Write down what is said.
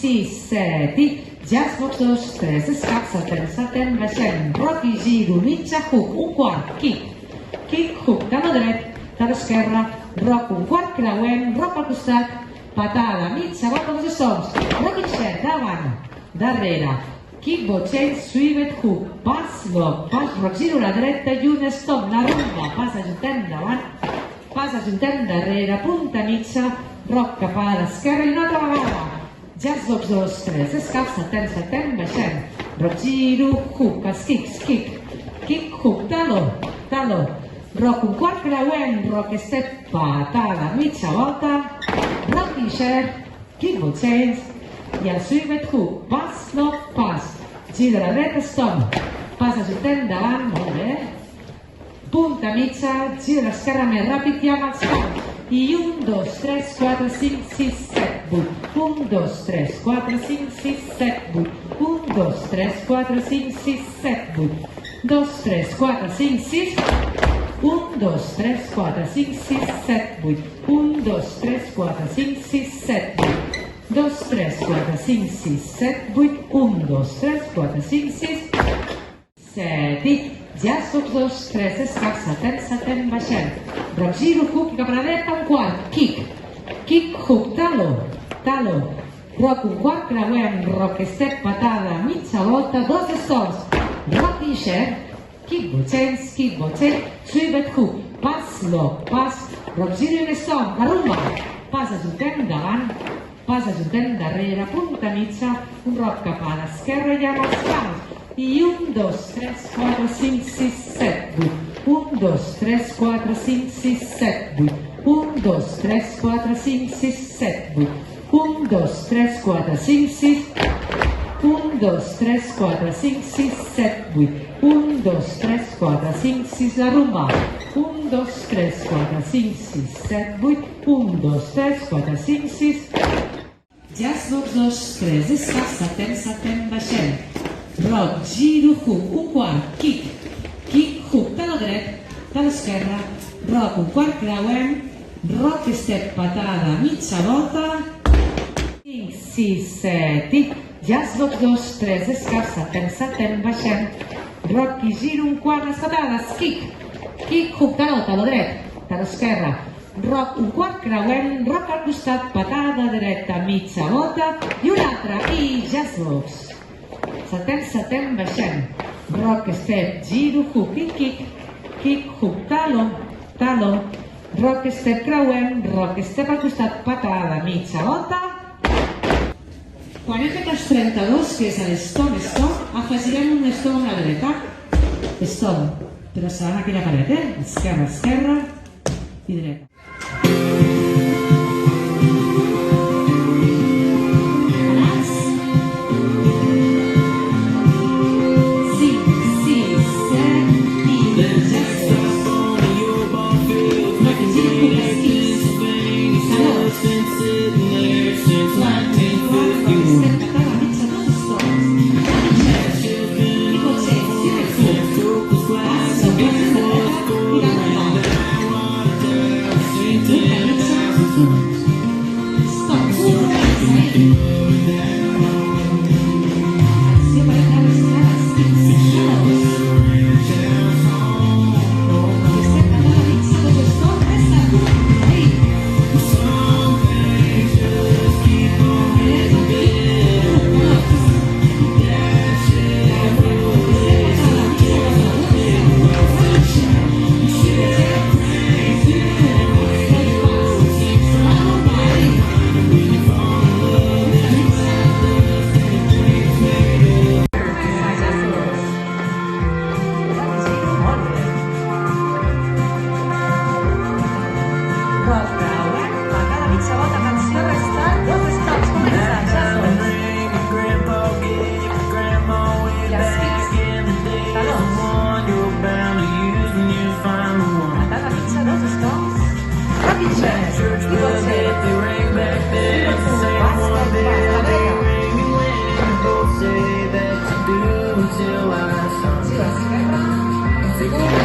6, 7, jazz box 2, 3, escape, saltem, baixem, rock i giro, mitja, hook, un quart, kick, hook, taló dret, taló esquerra, rock, un quart, creuem, rock al costat, patada, mitja, volta, dos stops, rock i share, davant, darrere, kick, botxell, swivet, hook, pas, rock, giro a la dreta i un stop, la rumba, pas, ajuntem davant, pas, ajuntem darrere, punta mitja, rock cap a l'esquerra i una altra vegada. Jazz box 2, 3, escap, saltem, baixem, rock, giro, hook, els kick, hook, taló, rock, un quart, creuem, rock, step, patada, mitja volta, rock i share, kick, botxells, i el swivet, hook, pas, giro a la dreta, stop, pas, ajuntem davant, molt bé, punta mitja, giro a l'esquerra més ràpid i amb els caps. I 1, 2, 3, 4, 5, 6, 7, 8. 1, 2, 3, 4, 5, 6, 7, 8. 1, 2, 3, 4, 5, 6, 7, 8. 2, 3, 4, 5, 6. 1, 2, 3, 4, 5, 6, 7, 8. 1, 2, 3, 4, 5, 6, 7, 8. 2, 3, 4, 5, 6, 7, 8. 1, 2, 3, 4, 5, 6, 7. Jazz box 2, 3, escape, saltem, baixem. Rock, giro, hook, cap a la dreta, un quart, kick, hook, taló, rock, un quart, creuem, rock, step, patada, mitja volta, dos stops, rock i share, kick, botxell, swivet, hook, pas, rock, giro i un stop, la rumba, pas, ajuntem davant, pas, ajuntem darrere, punta mitja, un rock cap a l'esquerra i amb els caps. I 1, 2, 3, 4, 5, 6, 7, 8. 1, 2, 3, 4, 5, 6, 7, 8. 1, 2, 3, 4, 5, 6, 7, 8. 1, 2, 3, 4, 5, 6. 1, 2, 3, 4, 5, 6, 7, 8. 1, 2, 3, 4, 5, 6, la rumba. 1, 2, 3, 4, 5, 6, 7, 8. 1, 2, 3, 4, 5, 6. Jazz box 2, 3, escap, saltem, baixem. Rock, giro, hook, un quart, kick, hook, taló dret, taló esquerra, rock, un quart, creuem, rock, step, patada, mitja volta, 5, 6, 7, jazz box 2, 3, escap, saltem, baixem, rock i giro, un quart, les patades, kick, hook, taló dret, taló esquerra, rock, un quart, creuem, rock al costat, patada dreta, mitja volta, i una altra, i jazz box. Saltem, baixem, rock, step, giro, hook, kick, hook, taló, rock, step, creuem, rock, step al costat, patada, mitja volta. Quan hem fet els 32, que és l'stop, afegirem un stop a la dreta, stop, però serà en aquella paret, esquerra i dreta. Until I saw you.